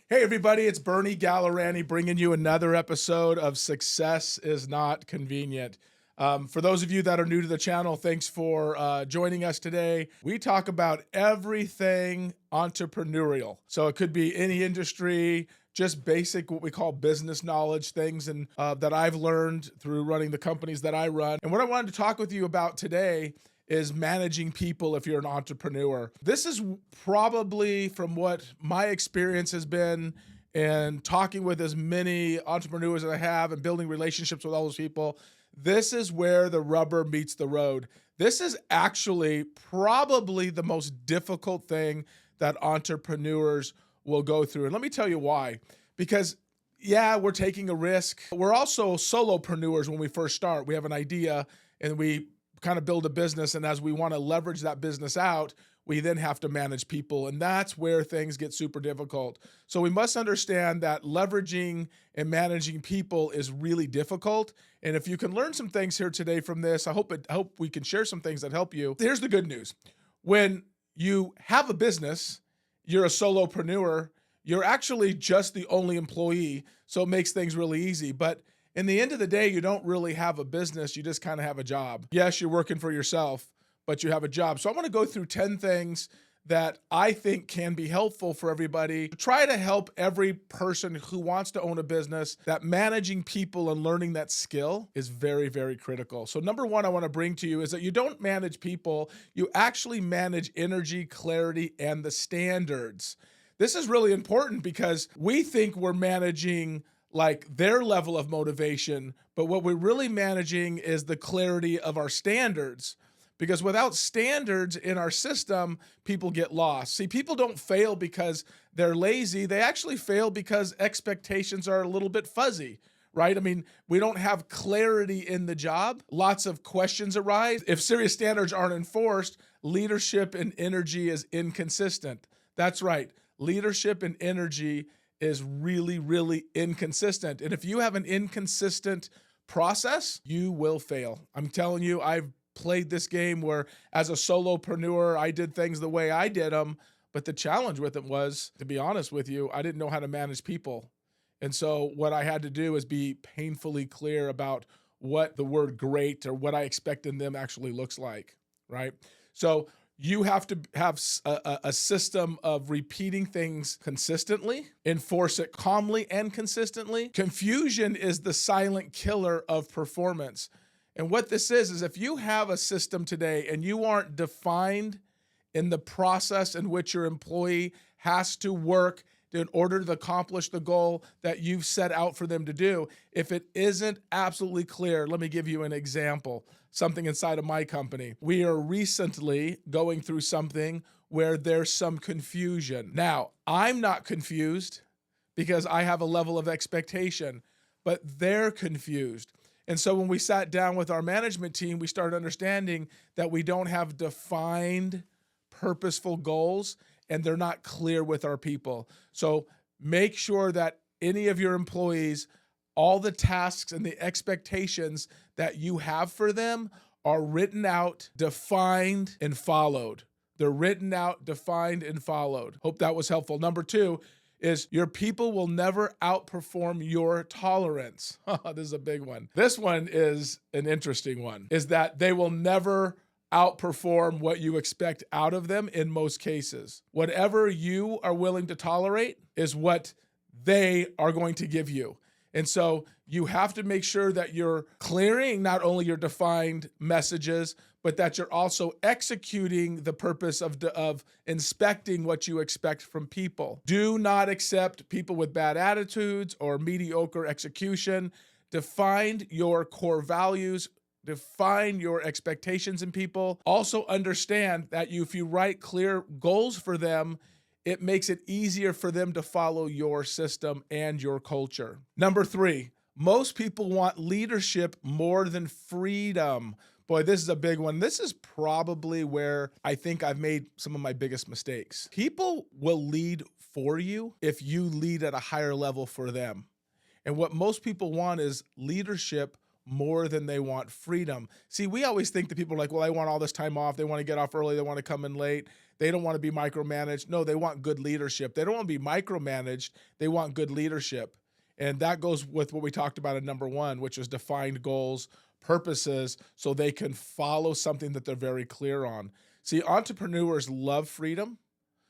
Hey, everybody, it's Bernie Gallerani bringing you another episode of Success is Not Convenient. For those of you that are new to the channel, thanks for joining us today. We talk about everything entrepreneurial. So it could be any industry, just basic what we call business knowledge, things and that I've learned through running the companies that I run. And what I wanted to talk with you about today is managing people if you're an entrepreneur. This is probably from what my experience has been and talking with as many entrepreneurs as I have and building relationships with all those people. This is where the rubber meets the road. This is actually probably the most difficult thing that entrepreneurs will go through. And let me tell you why. Because yeah, we're taking a risk. We're also solopreneurs when we first start. We have an idea and we kind of build a business, and as we want to leverage that business out, we then have to manage people, and that's where things get super difficult. So we must understand that leveraging and managing people is really difficult. And if you can learn some things here today from this, I hope we can share some things that help you. Here's the good news. When you have a business, you're a solopreneur, you're actually just the only employee, so it makes things really easy. But in the end of the day, you don't really have a business, you just kind of have a job. Yes, you're working for yourself, but you have a job. So I want to go through 10 things that I think can be helpful for everybody to try to help every person who wants to own a business. That managing people and learning that skill is very, very critical. So number one I want to bring to you is that you don't manage people, you actually manage energy, clarity, and the standards. This is really important because we think we're managing like their level of motivation, but what we're really managing is the clarity of our standards. Because without standards in our system, people get lost. See, people don't fail because they're lazy. They actually fail because expectations are a little bit fuzzy, right? I mean, we don't have clarity in the job. Lots of questions arise. If serious standards aren't enforced, leadership and energy is inconsistent. That's right. Leadership and energy is really, really inconsistent. And if you have an inconsistent process, you will fail. I'm telling you, I've played this game where as a solopreneur, I did things the way I did them. But the challenge with it was, to be honest with you, I didn't know how to manage people. And so what I had to do is be painfully clear about what the word great or what I expect in them actually looks like, right? So you have to have a system of repeating things consistently, enforce it calmly and consistently. Confusion is the silent killer of performance. And what this is if you have a system today and you aren't defined in the process in which your employee has to work in order to accomplish the goal that you've set out for them to do, if it isn't absolutely clear, let me give you an example, something inside of my company. We are recently going through something where there's some confusion. Now, I'm not confused because I have a level of expectation, but they're confused. And so when we sat down with our management team, we started understanding that we don't have defined, purposeful goals, and they're not clear with our people. So make sure that any of your employees, all the tasks and the expectations that you have for them are written out, defined, and followed. They're written out, defined, and followed. Hope that was helpful. Number two is your people will never outperform your tolerance. This is a big one. This one is an interesting one, is that they will never outperform what you expect out of them in most cases. Whatever you are willing to tolerate is what they are going to give you. And so you have to make sure that you're clearing not only your defined messages, but that you're also executing the purpose of inspecting what you expect from people. Do not accept people with bad attitudes or mediocre execution. Define your core values. Define your expectations in people. Also understand that if you write clear goals for them, it makes it easier for them to follow your system and your culture. Number three, most people want leadership more than freedom. Boy, this is a big one. This is probably where I think I've made some of my biggest mistakes. People will lead for you if you lead at a higher level for them. And what most people want is leadership more than they want freedom. See, we always think that people are like, well, I want all this time off. They want to get off early. They want to come in late. they don't want to be micromanaged. No, they want good leadership. They don't want to be micromanaged. They want good leadership. And that goes with what we talked about in number one, which is defined goals, purposes, so they can follow something that they're very clear on. See, entrepreneurs love freedom,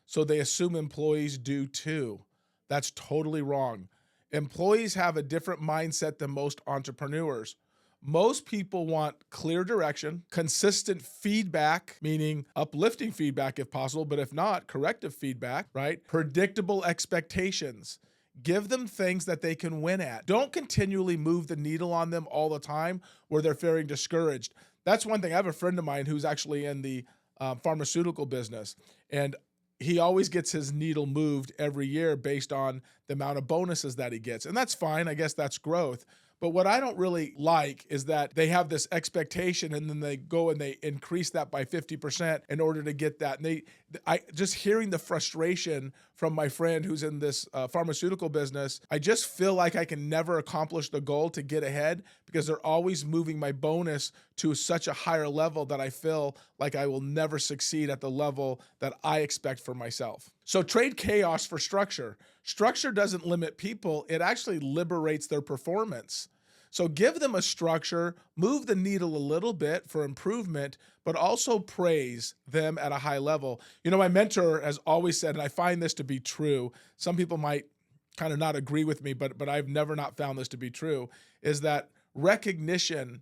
so they assume employees do too. That's totally wrong. Employees have a different mindset than most entrepreneurs. Most people want clear direction, consistent feedback, meaning uplifting feedback if possible, but if not, corrective feedback, right? Predictable expectations. Give them things that they can win at. Don't continually move the needle on them all the time where they're feeling discouraged. That's one thing. I have a friend of mine who's actually in the pharmaceutical business, and he always gets his needle moved every year based on the amount of bonuses that he gets. And that's fine. I guess that's growth. But what I don't really like is that they have this expectation and then they go and they increase that by 50% in order to get that. And I just hearing the frustration from my friend who's in this pharmaceutical business, I just feel like I can never accomplish the goal to get ahead because they're always moving my bonus to such a higher level that I feel like I will never succeed at the level that I expect for myself. So trade chaos for structure. Structure doesn't limit people, it actually liberates their performance. So give them a structure, move the needle a little bit for improvement, but also praise them at a high level. You know, my mentor has always said, and I find this to be true, some people might kind of not agree with me, but I've never not found this to be true, is that recognition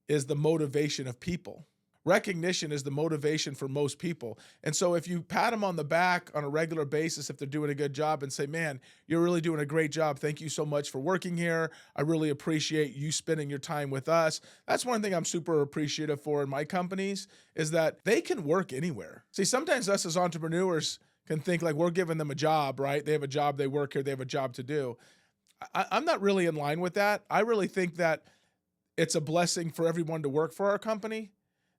is the motivation of people. Recognition is the motivation for most people. And so if you pat them on the back on a regular basis, if they're doing a good job and say, man, you're really doing a great job. Thank you so much for working here. I really appreciate you spending your time with us. That's one thing I'm super appreciative for in my companies is that they can work anywhere. See, sometimes us as entrepreneurs can think like we're giving them a job, right? They have a job, they work here, they have a job to do. I'm not really in line with that. I really think that it's a blessing for everyone to work for our company.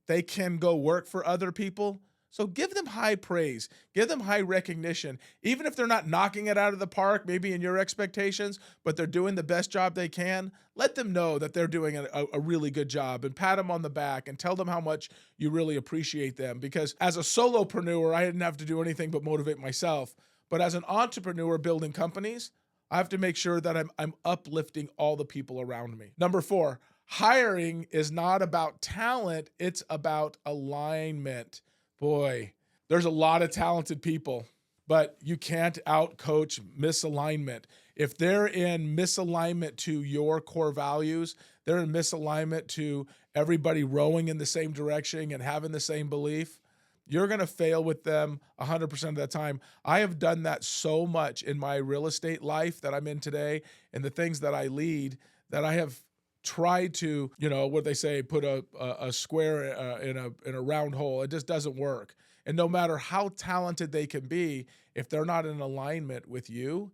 They can go work for other people. So give them high praise, give them high recognition. Even if they're not knocking it out of the park, maybe in your expectations, but they're doing the best job they can, let them know that they're doing a really good job and pat them on the back and tell them how much you really appreciate them. Because as a solopreneur, I didn't have to do anything but motivate myself. But as an entrepreneur building companies, I have to make sure that I'm uplifting all the people around me. Number 4, hiring is not about talent, it's about alignment. Boy, there's a lot of talented people, but you can't outcoach misalignment. If they're in misalignment to your core values, they're in misalignment to everybody rowing in the same direction and having the same belief, you're going to fail with them 100% of the time. I have done that so much in my real estate life that I'm in today and the things that I lead that I have tried to, you know, what they say, put a square in a round hole. It just doesn't work. And no matter how talented they can be, if they're not in alignment with you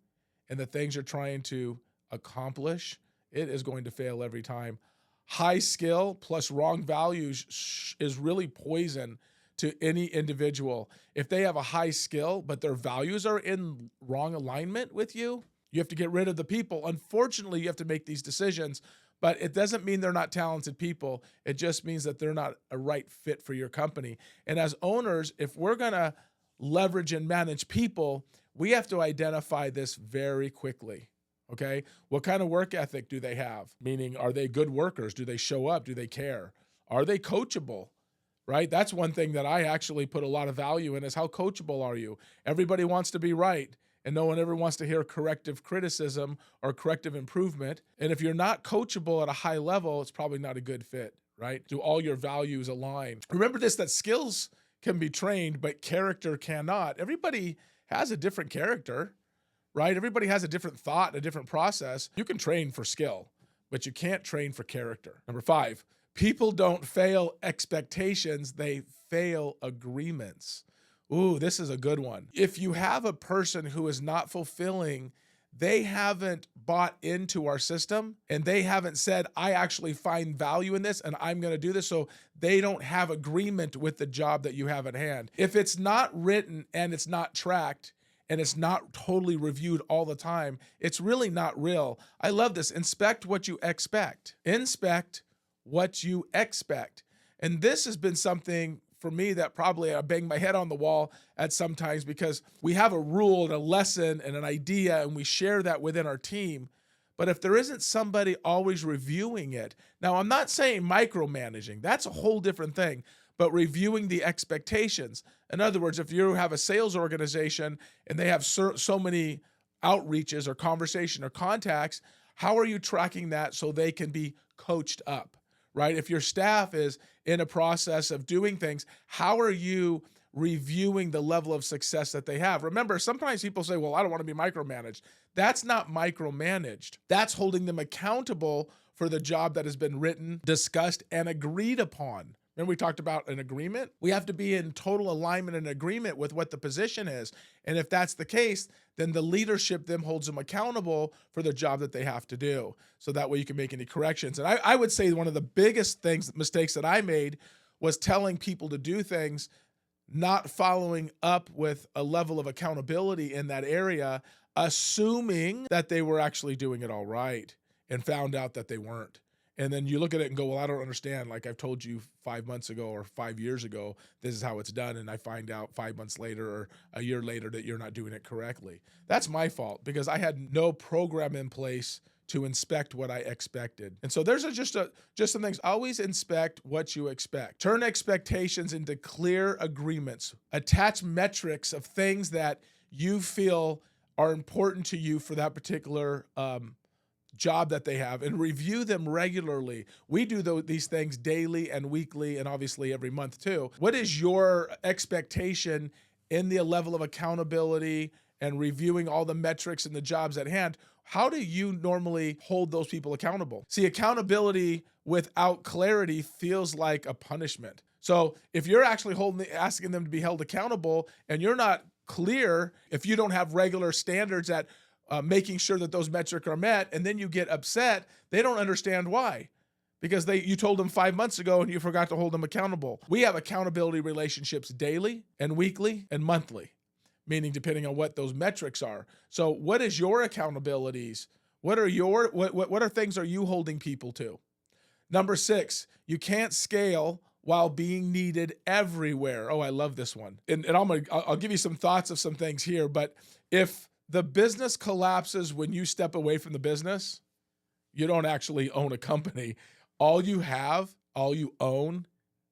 and the things you're trying to accomplish, it is going to fail every time. High skill plus wrong values is really poison to any individual. If they have a high skill, but their values are in wrong alignment with you, you have to get rid of the people. Unfortunately, you have to make these decisions, but it doesn't mean they're not talented people. It just means that they're not a right fit for your company. And as owners, if we're gonna leverage and manage people, we have to identify this very quickly, okay? What kind of work ethic do they have? Meaning, are they good workers? Do they show up? Do they care? Are they coachable? Right? That's one thing that I actually put a lot of value in is how coachable are you? Everybody wants to be right, and no one ever wants to hear corrective criticism or corrective improvement. And if you're not coachable at a high level, it's probably not a good fit, right? Do all your values align? Remember this, that skills can be trained, but character cannot. Everybody has a different character, right? Everybody has a different thought, a different process. You can train for skill, but you can't train for character. Number 5, people don't fail expectations, they fail agreements. Ooh, this is a good one. If you have a person who is not fulfilling, they haven't bought into our system and they haven't said, I actually find value in this and I'm going to do this. So they don't have agreement with the job that you have at hand. If it's not written and it's not tracked, and it's not totally reviewed all the time, it's really not real. I love this. Inspect what you expect. Inspect what you expect. And this has been something for me that probably I bang my head on the wall at sometimes, because we have a rule and a lesson and an idea and we share that within our team. But if there isn't somebody always reviewing it, now I'm not saying micromanaging, that's a whole different thing, but reviewing the expectations. In other words, if you have a sales organization and they have so many outreaches or conversation or contacts, how are you tracking that so they can be coached up, right? If your staff is in a process of doing things, how are you reviewing the level of success that they have? Remember, sometimes people say, well, I don't want to be micromanaged. That's not micromanaged. That's holding them accountable for the job that has been written, discussed, and agreed upon. Remember we talked about an agreement? We have to be in total alignment and agreement with what the position is. And if that's the case, then the leadership then holds them accountable for the job that they have to do. So that way you can make any corrections. And I would say one of the biggest mistakes that I made was telling people to do things, not following up with a level of accountability in that area, assuming that they were actually doing it all right, and found out that they weren't. And then you look at it and go, well, I don't understand. Like I've told you 5 months ago or 5 years ago, this is how it's done. And I find out 5 months later or a year later that you're not doing it correctly. That's my fault, because I had no program in place to inspect what I expected. And so there's just some things. Always inspect what you expect. Turn expectations into clear agreements. Attach metrics of things that you feel are important to you for that particular job that they have, and review them regularly. We do these things daily and weekly, and obviously every month too. What is your expectation in the level of accountability and reviewing all the metrics and the jobs at hand? How do you normally hold those people accountable? See, accountability without clarity feels like a punishment. So if you're actually asking them to be held accountable and you're not clear, if you don't have regular standards at making sure that those metrics are met, and then you get upset, they don't understand why. Because you told them 5 months ago and you forgot to hold them accountable. We have accountability relationships daily and weekly and monthly, meaning depending on what those metrics are. So what is your accountabilities? What are things are you holding people to? Number 6, you can't scale while being needed everywhere. Oh, I love this one. And I'll give you some thoughts of some things here, but if the business collapses when you step away from the business, you don't actually own a company. All you own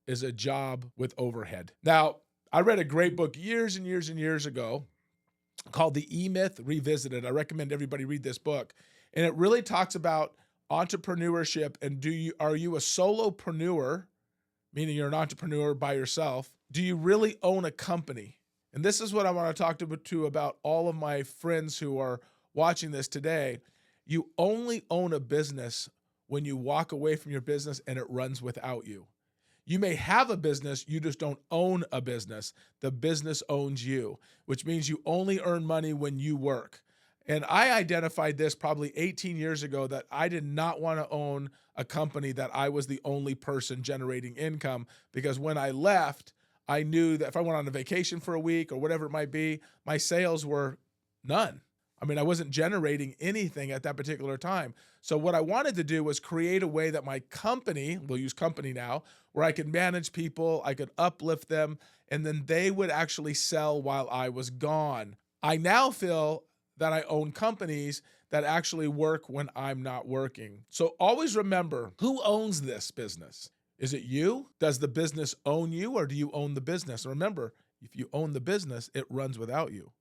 is a job with overhead. Now, I read a great book years and years and years ago called The E-Myth Revisited. I recommend everybody read this book. And it really talks about entrepreneurship and are you a solopreneur, meaning you're an entrepreneur by yourself? Do you really own a company? And this is what I want to talk to about all of my friends who are watching this today. You only own a business when you walk away from your business and it runs without you. You may have a business, you just don't own a business. The business owns you, which means you only earn money when you work. And I identified this probably 18 years ago, that I did not want to own a company that I was the only person generating income, because when I left, I knew that if I went on a vacation for a week or whatever it might be, my sales were none. I mean, I wasn't generating anything at that particular time. So what I wanted to do was create a way that my company, we'll use company now, where I could manage people, I could uplift them, and then they would actually sell while I was gone. I now feel that I own companies that actually work when I'm not working. So always remember, who owns this business? Is it you? Does the business own you, or do you own the business? Remember, if you own the business, it runs without you.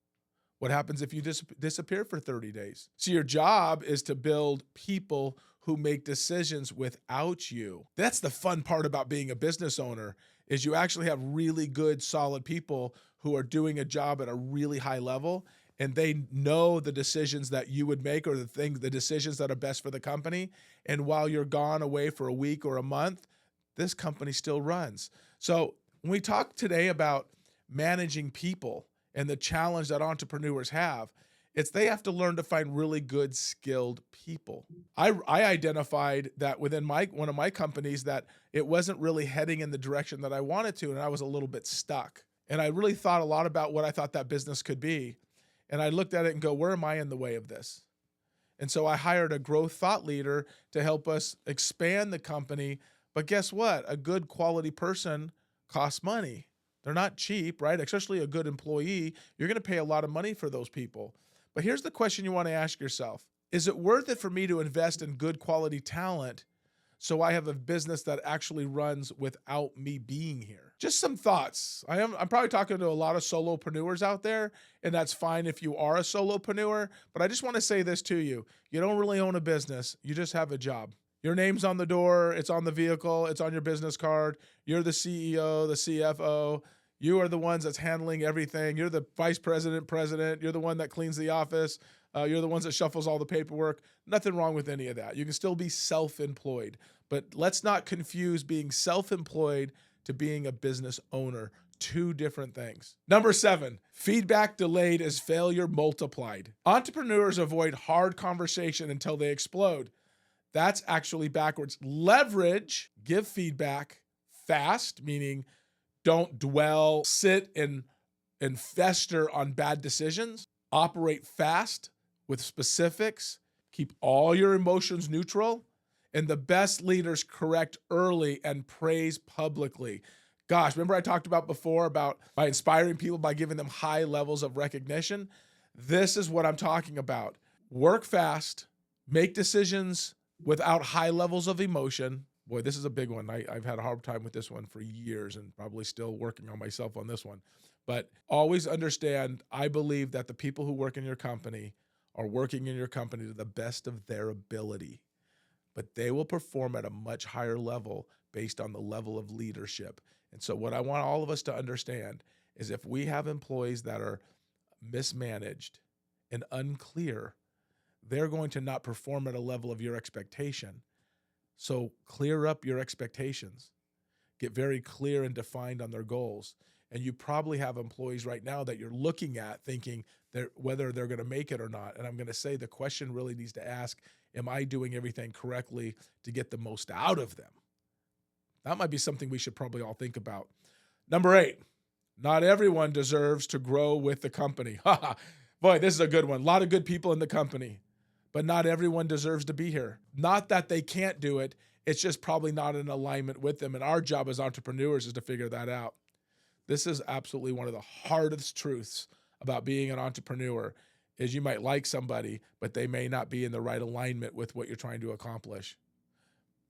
What happens if you disappear for 30 days? So your job is to build people who make decisions without you. That's the fun part about being a business owner, is you actually have really good, solid people who are doing a job at a really high level, and they know the decisions that you would make, or the decisions that are best for the company. And while you're gone away for a week or a month, this company still runs. So when we talk today about managing people and the challenge that entrepreneurs have, it's they have to learn to find really good, skilled people. I identified that within one of my companies that it wasn't really heading in the direction that I wanted to, and I was a little bit stuck. And I really thought a lot about what I thought that business could be. And I looked at it and go, where am I in the way of this? And so I hired a growth thought leader to help us expand the company. But guess what? A good quality person cost money. They're not cheap, right? Especially a good employee. You're going to pay a lot of money for those people. But here's the question you want to ask yourself. Is it worth it for me to invest in good quality talent so I have a business that actually runs without me being here? Just some thoughts. I'm probably talking to a lot of solopreneurs out there, and that's fine if you are a solopreneur, but I just want to say this to you. You don't really own a business. You just have a job. Your name's on the door, it's on the vehicle, it's on your business card. You're the CEO, the CFO. You are the ones that's handling everything. You're the vice president, president. You're the one that cleans the office. You're the ones that shuffles all the paperwork. Nothing wrong with any of that. You can still be self-employed, but let's not confuse being self-employed to being a business owner. Two different things. Number 7, feedback delayed is failure multiplied. Entrepreneurs avoid hard conversation until they explode. That's actually backwards. Leverage, give feedback fast, meaning don't dwell, sit and fester on bad decisions. Operate fast with specifics. Keep all your emotions neutral. And the best leaders correct early and praise publicly. Gosh, remember I talked about before about by inspiring people, by giving them high levels of recognition? This is what I'm talking about. Work fast, make decisions without high levels of emotion. Boy, this is a big one. I've had a hard time with this one for years and probably still working on myself on this one. But always understand, I believe that the people who work in your company are working in your company to the best of their ability. But they will perform at a much higher level based on the level of leadership. And so what I want all of us to understand is if we have employees that are mismanaged and unclear, they're going to not perform at a level of your expectation. So clear up your expectations. Get very clear and defined on their goals. And you probably have employees right now that you're looking at thinking whether they're going to make it or not. And I'm going to say the question really needs to ask, am I doing everything correctly to get the most out of them? That might be something we should probably all think about. Number 8, not everyone deserves to grow with the company. Boy, this is a good one. A lot of good people in the company, but not everyone deserves to be here. Not that they can't do it. It's just probably not in alignment with them. And our job as entrepreneurs is to figure that out. This is absolutely one of the hardest truths about being an entrepreneur is you might like somebody, but they may not be in the right alignment with what you're trying to accomplish.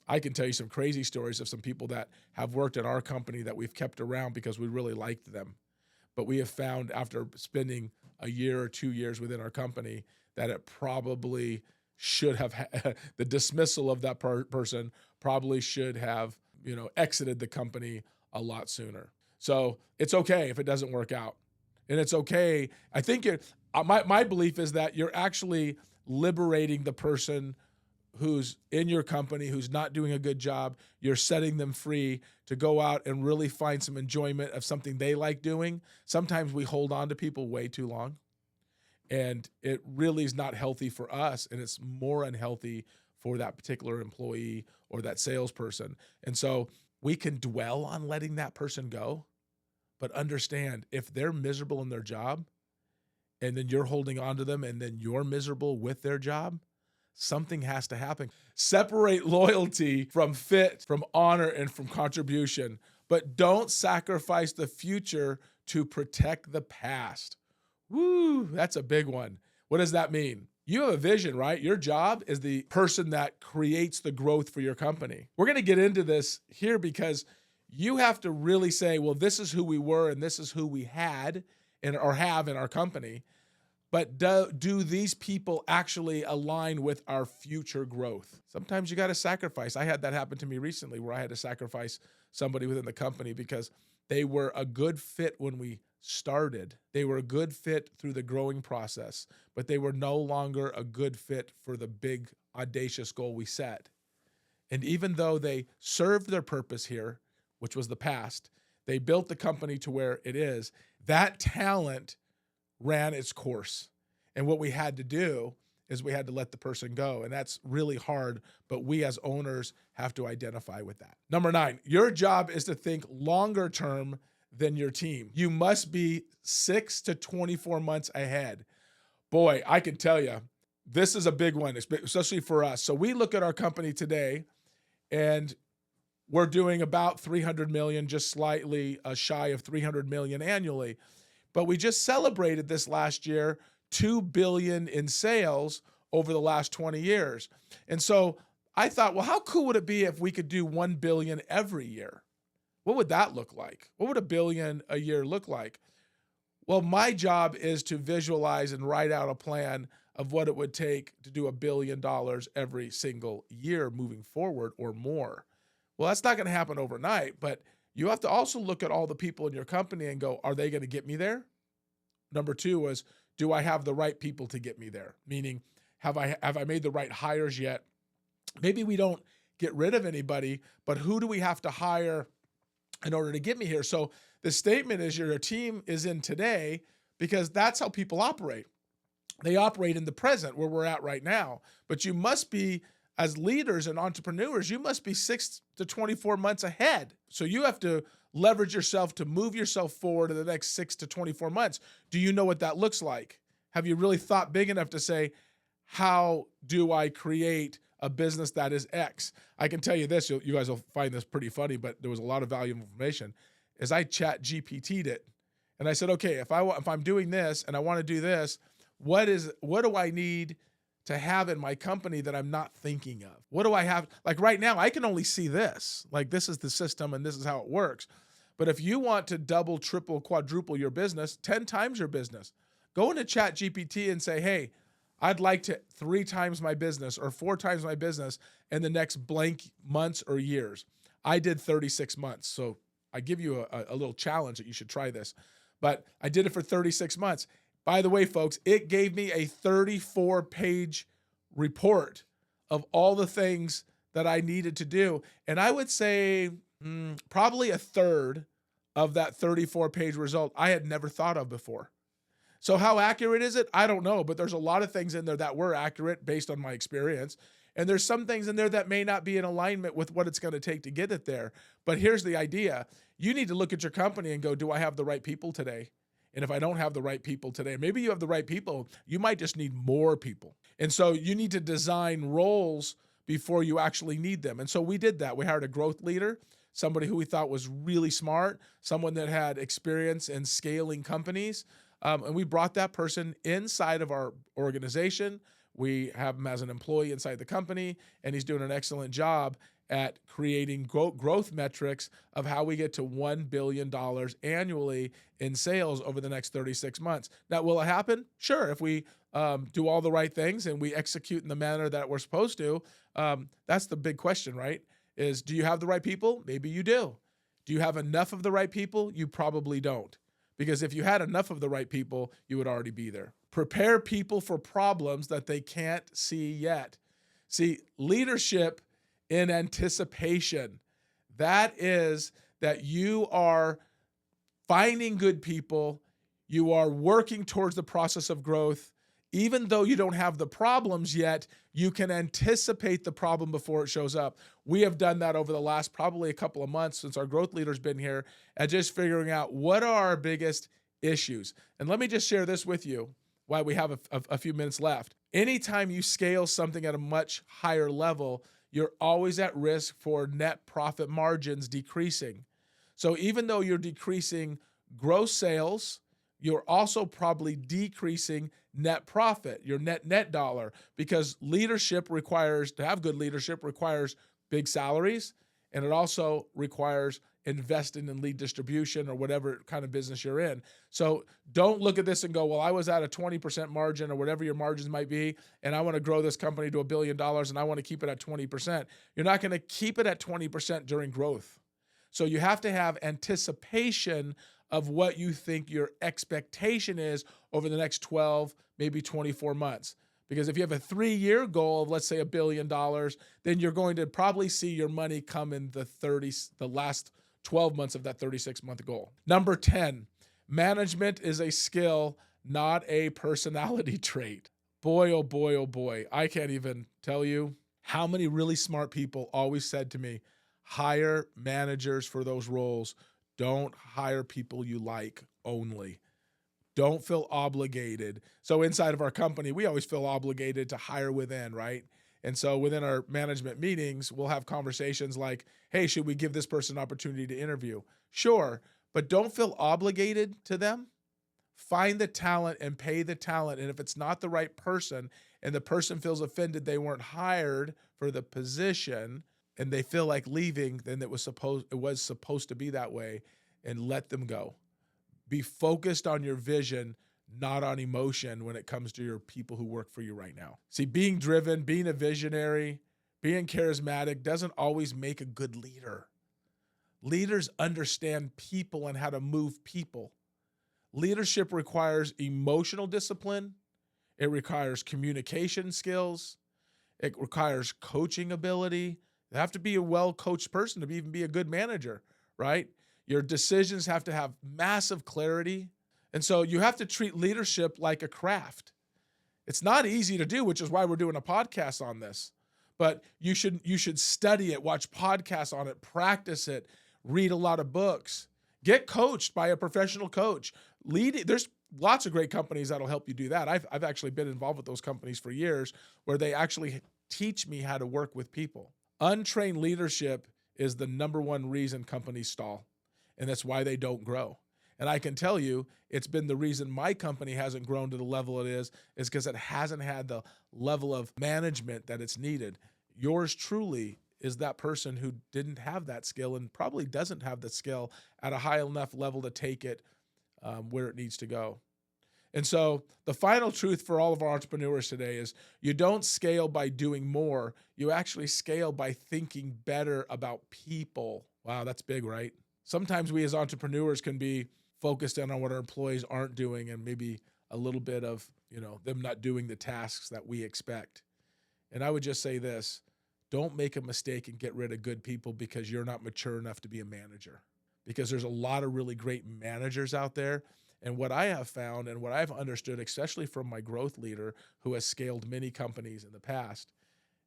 I can tell you some crazy stories of some people that have worked in our company that we've kept around because we really liked them. But we have found after spending a year or 2 years within our company that it probably should have the dismissal of that person probably should have, exited the company a lot sooner. So it's okay if it doesn't work out. And it's okay. I think my belief is that you're actually liberating the person who's in your company, who's not doing a good job. You're setting them free to go out and really find some enjoyment of something they like doing. Sometimes we hold on to people way too long, and it really is not healthy for us, and it's more unhealthy for that particular employee or that salesperson. And so we can dwell on letting that person go, but understand if they're miserable in their job and then you're holding on to them and then you're miserable with their job, something has to happen. Separate loyalty from fit, from honor, and from contribution, but don't sacrifice the future to protect the past. Woo, that's a big one. What does that mean? You have a vision, right? Your job is the person that creates the growth for your company. We're going to get into this here because you have to really say, well, this is who we were and this is who we had or have in our company. But do these people actually align with our future growth? Sometimes you got to sacrifice. I had that happen to me recently where I had to sacrifice somebody within the company because they were a good fit when we started. They were a good fit through the growing process, but they were no longer a good fit for the big, audacious goal we set. And even though they served their purpose here, which was the past, they built the company to where it is, that talent ran its course. And what we had to do is we had to let the person go. And that's really hard, but we as owners have to identify with that. Number 9, your job is to think longer term than your team. You must be 6 to 24 months ahead. Boy, I can tell you, this is a big one, especially for us. So we look at our company today, and we're doing about 300 million, just slightly shy of 300 million annually. But we just celebrated this last year, 2 billion in sales over the last 20 years. And so I thought, well, how cool would it be if we could do 1 billion every year? What would that look like? What would a billion a year look like? Well, my job is to visualize and write out a plan of what it would take to do $1 billion every single year moving forward or more. Well, that's not going to happen overnight, but you have to also look at all the people in your company and go, are they going to get me there? Number two was, do I have the right people to get me there? Meaning, have I made the right hires yet? Maybe we don't get rid of anybody, but who do we have to hire in order to get me here? So the statement is your team is in today because that's how people operate. They operate in the present where we're at right now, but you must be, as leaders and entrepreneurs, you must be 6 to 24 months ahead. So you have to leverage yourself to move yourself forward in the next 6 to 24 months. Do you know what that looks like? Have you really thought big enough to say, how do I create a business that is X? I can tell you this, you guys will find this pretty funny, but there was a lot of valuable information, is I chat GPT'd it. And I said, okay, if I'm doing this and I want to do this, what do I need to have in my company that I'm not thinking of? What do I have? Like right now, I can only see this. Like this is the system and this is how it works. But if you want to double, triple, quadruple your business, 10 times your business, go into Chat GPT and say, hey, I'd like to 3 times my business or 4 times my business in the next blank months or years. I did 36 months. So I give you a little challenge that you should try this. But I did it for 36 months. By the way, folks, it gave me a 34-page report of all the things that I needed to do. And I would say probably a third of that 34-page result I had never thought of before. So how accurate is it? I don't know, but there's a lot of things in there that were accurate based on my experience. And there's some things in there that may not be in alignment with what it's going to take to get it there. But here's the idea. You need to look at your company and go, do I have the right people today? And if I don't have the right people today, maybe you have the right people, you might just need more people. And so you need to design roles before you actually need them. And so we did that. We hired a growth leader, somebody who we thought was really smart, someone that had experience in scaling companies. And we brought that person inside of our organization. We have him as an employee inside the company, and he's doing an excellent job at creating growth metrics of how we get to $1 billion annually in sales over the next 36 months. Now, will it happen? Sure. If we do all the right things and we execute in the manner that we're supposed to, that's the big question, right? Is do you have the right people? Maybe you do. Do you have enough of the right people? You probably don't. Because if you had enough of the right people, you would already be there. Prepare people for problems that they can't see yet. See, leadership in anticipation, that is that you are finding good people, you are working towards the process of growth. Even though you don't have the problems yet, you can anticipate the problem before it shows up. We have done that over the last probably a couple of months since our growth leader's been here at just figuring out what are our biggest issues. And let me just share this with you while we have a few minutes left. Anytime you scale something at a much higher level, you're always at risk for net profit margins decreasing. So even though you're decreasing gross sales, you're also probably decreasing net profit, your net dollar, because leadership requires, to have good leadership requires big salaries, and it also requires investing in lead distribution or whatever kind of business you're in. So don't look at this and go, well, I was at a 20% margin or whatever your margins might be, and I want to grow this company to $1 billion and I want to keep it at 20%. You're not going to keep it at 20% during growth. So you have to have anticipation of what you think your expectation is over the next 12, maybe 24 months. Because if you have a 3-year goal of, let's say, $1 billion, then you're going to probably see your money come in the last 12 months of that 36-month goal. Number 10, management is a skill, not a personality trait. Boy, oh boy, oh boy. I can't even tell you how many really smart people always said to me, hire managers for those roles. Don't hire people you like only. Don't feel obligated. So inside of our company, we always feel obligated to hire within, right? And so within our management meetings, we'll have conversations like, hey, should we give this person an opportunity to interview? Sure, but don't feel obligated to them. Find the talent and pay the talent. And if it's not the right person and the person feels offended they weren't hired for the position and they feel like leaving, then it was supposed to be that way, and let them go. Be focused on your vision, not on emotion when it comes to your people who work for you right now. See, being driven, being a visionary, being charismatic doesn't always make a good leader. Leaders understand people and how to move people. Leadership requires emotional discipline. It requires communication skills. It requires coaching ability. You have to be a well-coached person to even be a good manager, right? Your decisions have to have massive clarity. And so you have to treat leadership like a craft. It's not easy to do, which is why we're doing a podcast on this. But you should study it, watch podcasts on it, practice it, read a lot of books, get coached by a professional coach. There's lots of great companies that'll help you do that. I've actually been involved with those companies for years where they actually teach me how to work with people. Untrained leadership is the number one reason companies stall, and that's why they don't grow. And I can tell you, it's been the reason my company hasn't grown to the level it is because it hasn't had the level of management that it's needed. Yours truly is that person who didn't have that skill and probably doesn't have the skill at a high enough level to take it where it needs to go. And so the final truth for all of our entrepreneurs today is you don't scale by doing more. You actually scale by thinking better about people. Wow, that's big, right? Sometimes we as entrepreneurs can be focused in on what our employees aren't doing and maybe a little bit of, them not doing the tasks that we expect. And I would just say this, don't make a mistake and get rid of good people because you're not mature enough to be a manager. Because there's a lot of really great managers out there. And what I have found and what I've understood, especially from my growth leader who has scaled many companies in the past,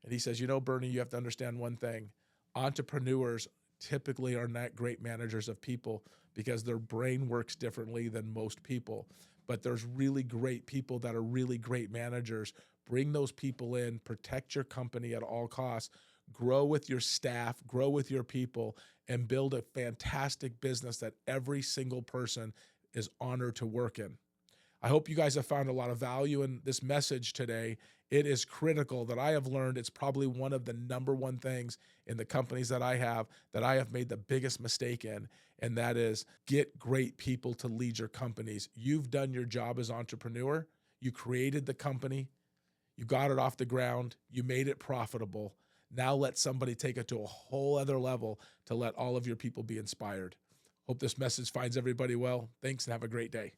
and he says, Bernie, you have to understand one thing. Entrepreneurs typically are not great managers of people because their brain works differently than most people. But there's really great people that are really great managers. Bring those people in, protect your company at all costs, grow with your staff, grow with your people, and build a fantastic business that every single person is honored to work in. I hope you guys have found a lot of value in this message today. It is critical that I have learned it's probably one of the number one things in the companies that I have made the biggest mistake in, and that is get great people to lead your companies. You've done your job as entrepreneur. You created the company. You got it off the ground. You made it profitable. Now let somebody take it to a whole other level to let all of your people be inspired. Hope this message finds everybody well. Thanks and have a great day.